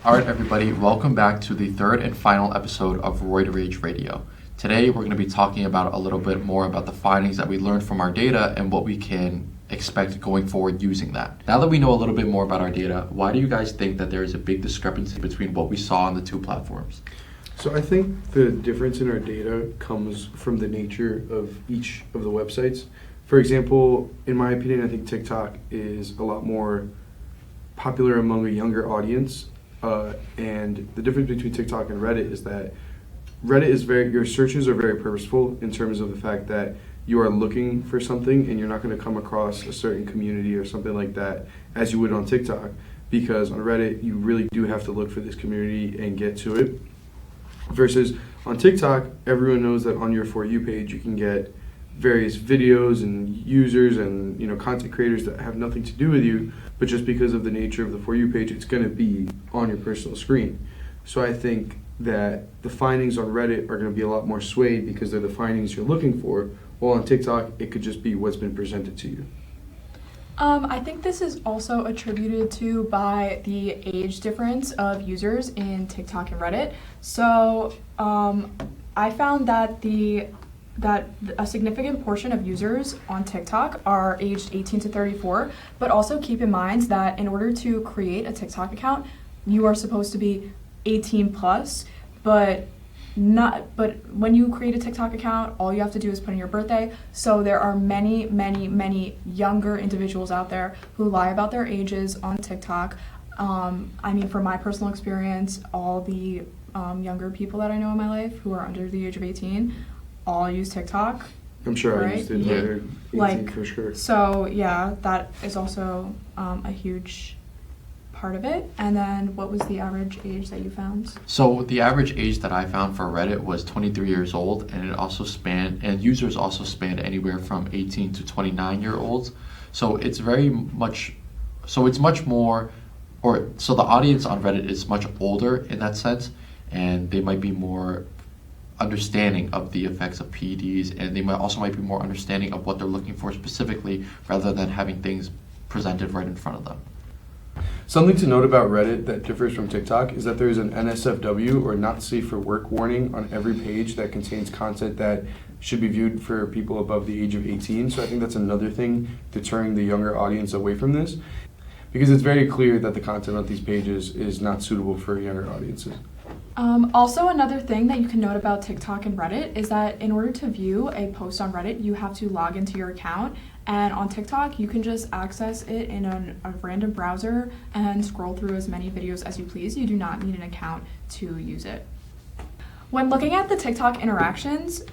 All right, everybody, welcome back to the third and final episode of Roid Rage Radio. Today, we're going to be talking about a little bit more about the findings that we learned from our data and what we can expect going forward using that. Now that we know a little bit more about our data, why do you guys think that there is a big discrepancy between what we saw on the two platforms? So I think the difference in our data comes from the nature of each of the websites. For example, in my opinion, I think TikTok is a lot more popular among a younger audience. And the difference between TikTok and Reddit is that Reddit is your searches are very purposeful in terms of the fact that you are looking for something and you're not going to come across a certain community or something like that as you would on TikTok, because on Reddit you really do have to look for this community and get to it. Versus on TikTok, everyone knows that on your For You page you can get various videos and users and content creators that have nothing to do with you, but just because of the nature of the For You page, it's going to be on your personal screen. So I think that the findings on Reddit are going to be a lot more swayed because they're the findings you're looking for, while on TikTok it could just be what's been presented to you. I think this is also attributed to by the age difference of users in TikTok and Reddit. So I found that a significant portion of users on TikTok are aged 18 to 34, but also keep in mind that in order to create a TikTok account, you are supposed to be 18 plus, but when you create a TikTok account, all you have to do is put in your birthday. So there are many, many, many younger individuals out there who lie about their ages on TikTok. From my personal experience, all the younger people that I know in my life who are under the age of 18 all use TikTok. I'm sure right? I used it later, for sure. So yeah, that is also a huge part of it. And then what was the average age that you found? So the average age that I found for Reddit was 23 years old, and users also spanned anywhere from 18 to 29-year-olds. So it's much more, so the audience on Reddit is much older in that sense, and they might be more understanding of the effects of PEDs, and they might be more understanding of what they're looking for specifically, rather than having things presented right in front of them. Something to note about Reddit that differs from TikTok is that there is an NSFW, or not safe for work warning, on every page that contains content that should be viewed for people above the age of 18. So I think that's another thing deterring the younger audience away from this, because it's very clear that the content on these pages is not suitable for younger audiences. Also, another thing that you can note about TikTok and Reddit is that in order to view a post on Reddit, you have to log into your account. And on TikTok, you can just access it in a random browser and scroll through as many videos as you please. You do not need an account to use it. When looking at the TikTok interactions,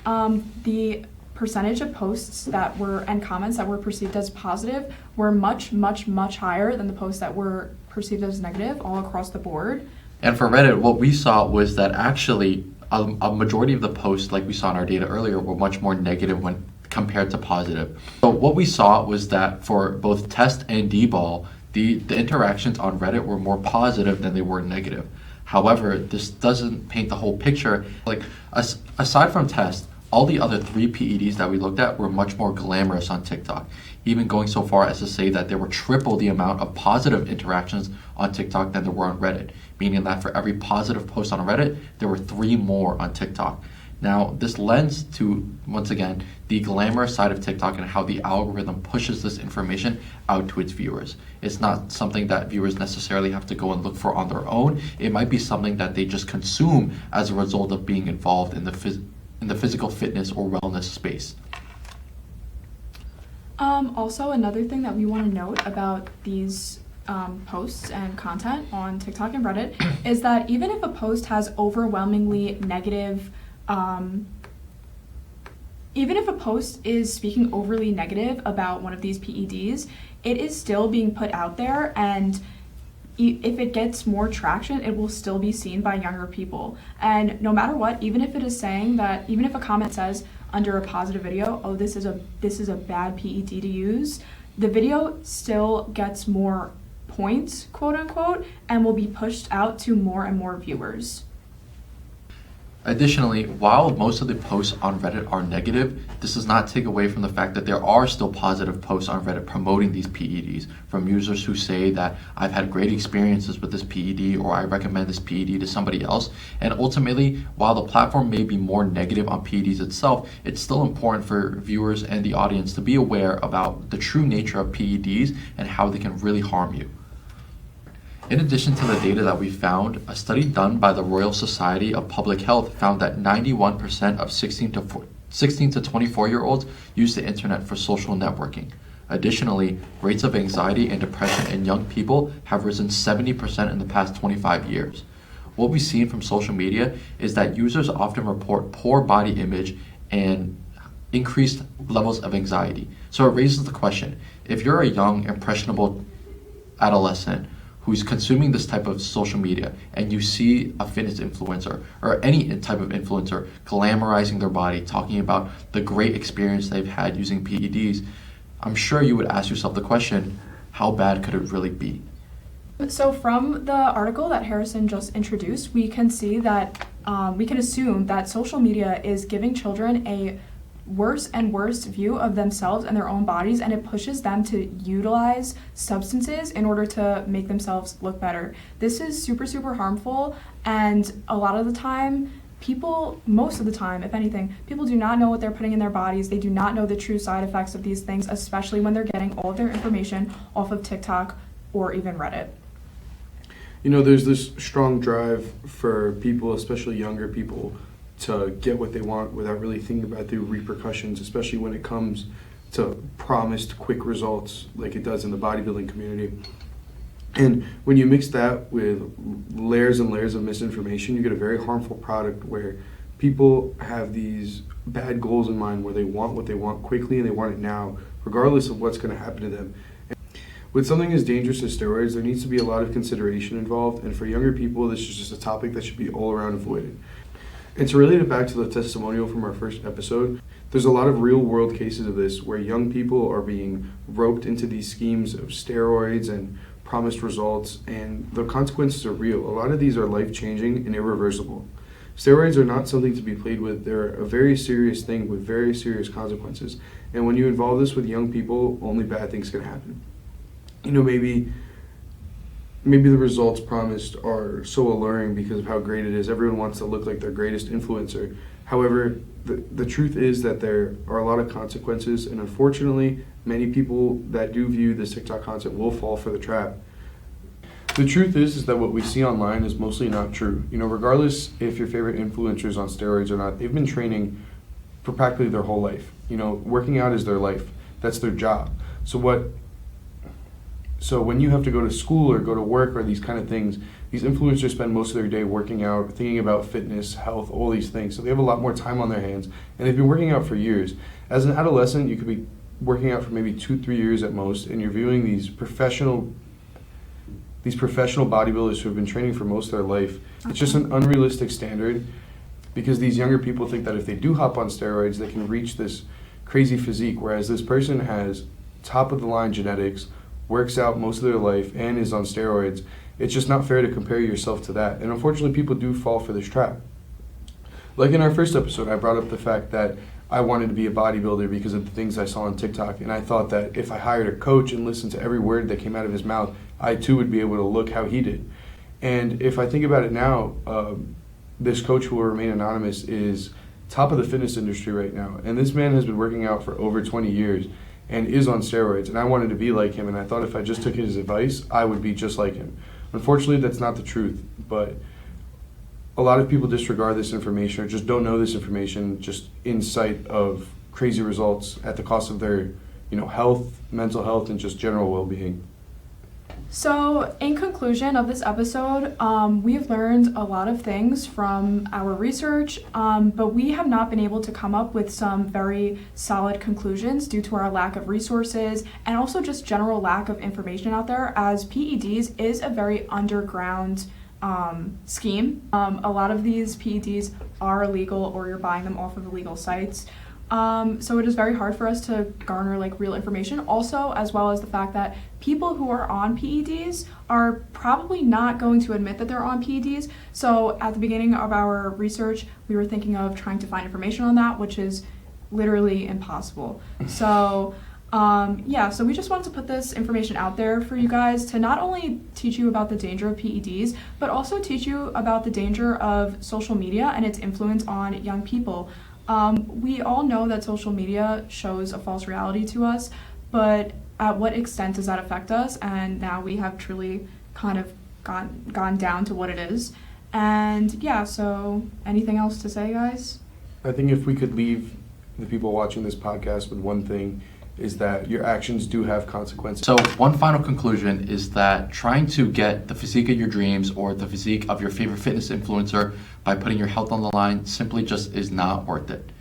the percentage of posts and comments that were perceived as positive were much, much, much higher than the posts that were perceived as negative all across the board. And for Reddit, what we saw was that actually a majority of the posts, like we saw in our data earlier, were much more negative when compared to positive. So what we saw was that for both Test and D-Ball, the interactions on Reddit were more positive than they were negative. However, this doesn't paint the whole picture. Like, aside from Test, all the other 3 PEDs that we looked at were much more glamorous on TikTok, even going so far as to say that there were triple the amount of positive interactions on TikTok than there were on Reddit, meaning that for every positive post on Reddit, there were 3 more on TikTok. Now, this lends to, once again, the glamorous side of TikTok and how the algorithm pushes this information out to its viewers. It's not something that viewers necessarily have to go and look for on their own. It might be something that they just consume as a result of being involved in the physical fitness or wellness space. Also, another thing that we want to note about these posts and content on TikTok and Reddit is that even if a post has overwhelmingly negative, even if a post is speaking overly negative about one of these PEDs, it is still being put out there, and if it gets more traction, it will still be seen by younger people. And no matter what, even if a comment says under a positive video, oh, this is a bad PED to use, the video still gets more points, quote unquote, and will be pushed out to more and more viewers. Additionally, while most of the posts on Reddit are negative, this does not take away from the fact that there are still positive posts on Reddit promoting these PEDs from users who say that I've had great experiences with this PED or I recommend this PED to somebody else. And ultimately, while the platform may be more negative on PEDs itself, it's still important for viewers and the audience to be aware about the true nature of PEDs and how they can really harm you. In addition to the data that we found, a study done by the Royal Society of Public Health found that 91% of 16 to 24-year-olds use the internet for social networking. Additionally, rates of anxiety and depression in young people have risen 70% in the past 25 years. What we've seen from social media is that users often report poor body image and increased levels of anxiety. So it raises the question, if you're a young, impressionable adolescent who's consuming this type of social media and you see a fitness influencer or any type of influencer glamorizing their body, talking about the great experience they've had using PEDs, I'm sure you would ask yourself the question, how bad could it really be? So from the article that Harrison just introduced, we can see that we can assume that social media is giving children a worse and worse view of themselves and their own bodies, and it pushes them to utilize substances in order to make themselves look better. This is super, super harmful, and a lot of the time, most of the time, if anything, people do not know what they're putting in their bodies. They do not know the true side effects of these things, especially when they're getting all of their information off of TikTok or even Reddit. You know, there's this strong drive for people, especially younger people, to get what they want without really thinking about the repercussions, especially when it comes to promised quick results like it does in the bodybuilding community. And when you mix that with layers and layers of misinformation, you get a very harmful product where people have these bad goals in mind where they want what they want quickly and they want it now, regardless of what's going to happen to them. And with something as dangerous as steroids, there needs to be a lot of consideration involved, and for younger people, this is just a topic that should be all around avoided. And to relate it back to the testimonial from our first episode, there's a lot of real world cases of this where young people are being roped into these schemes of steroids and promised results, and the consequences are real. A lot of these are life-changing and irreversible. Steroids are not something to be played with. They're a very serious thing with very serious consequences. And when you involve this with young people, only bad things can happen. You know, maybe the results promised are so alluring because of how great it is. Everyone wants to look like their greatest influencer. However, the truth is that there are a lot of consequences, and unfortunately, many people that do view this TikTok content will fall for the trap. The truth is that what we see online is mostly not true. You know, regardless if your favorite influencer is on steroids or not, they've been training for practically their whole life. You know, working out is their life. That's their job. So when you have to go to school or go to work or these kind of things, these influencers spend most of their day working out, thinking about fitness, health, all these things. So they have a lot more time on their hands, and they've been working out for years. As an adolescent, you could be working out for maybe 2-3 years at most, and you're viewing these professional bodybuilders who have been training for most of their life. It's just an unrealistic standard because these younger people think that if they do hop on steroids, they can reach this crazy physique, whereas this person has top-of-the-line genetics, works out most of their life, and is on steroids. It's just not fair to compare yourself to that. And unfortunately, people do fall for this trap. Like in our first episode, I brought up the fact that I wanted to be a bodybuilder because of the things I saw on TikTok. And I thought that if I hired a coach and listened to every word that came out of his mouth, I too would be able to look how he did. And if I think about it now, this coach who will remain anonymous is top of the fitness industry right now. And this man has been working out for over 20 years. And is on steroids, and I wanted to be like him, and I thought if I just took his advice, I would be just like him. Unfortunately, that's not the truth, but a lot of people disregard this information or just don't know this information just in sight of crazy results at the cost of their, health, mental health, and just general well-being. So, in conclusion of this episode, we've learned a lot of things from our research, but we have not been able to come up with some very solid conclusions due to our lack of resources and also just general lack of information out there, as PEDs is a very underground scheme. A lot of these PEDs are illegal, or you're buying them off of illegal sites. So it is very hard for us to garner like real information. Also, as well as the fact that people who are on PEDs are probably not going to admit that they're on PEDs. So at the beginning of our research, we were thinking of trying to find information on that, which is literally impossible. So so we just wanted to put this information out there for you guys to not only teach you about the danger of PEDs, but also teach you about the danger of social media and its influence on young people. We all know that social media shows a false reality to us, but at what extent does that affect us? And now we have truly kind of gone down to what it is. And yeah, so anything else to say, guys? I think if we could leave the people watching this podcast with one thing, is that your actions do have consequences. So one final conclusion is that trying to get the physique of your dreams or the physique of your favorite fitness influencer by putting your health on the line simply just is not worth it.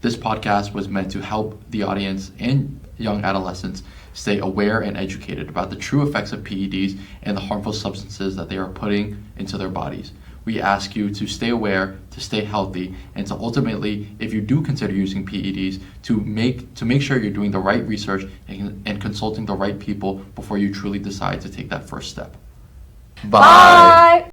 This podcast was meant to help the audience and young adolescents stay aware and educated about the true effects of PEDs and the harmful substances that they are putting into their bodies. We ask you to stay aware, to stay healthy, and to ultimately, if you do consider using PEDs, to make sure you're doing the right research and consulting the right people before you truly decide to take that first step. Bye.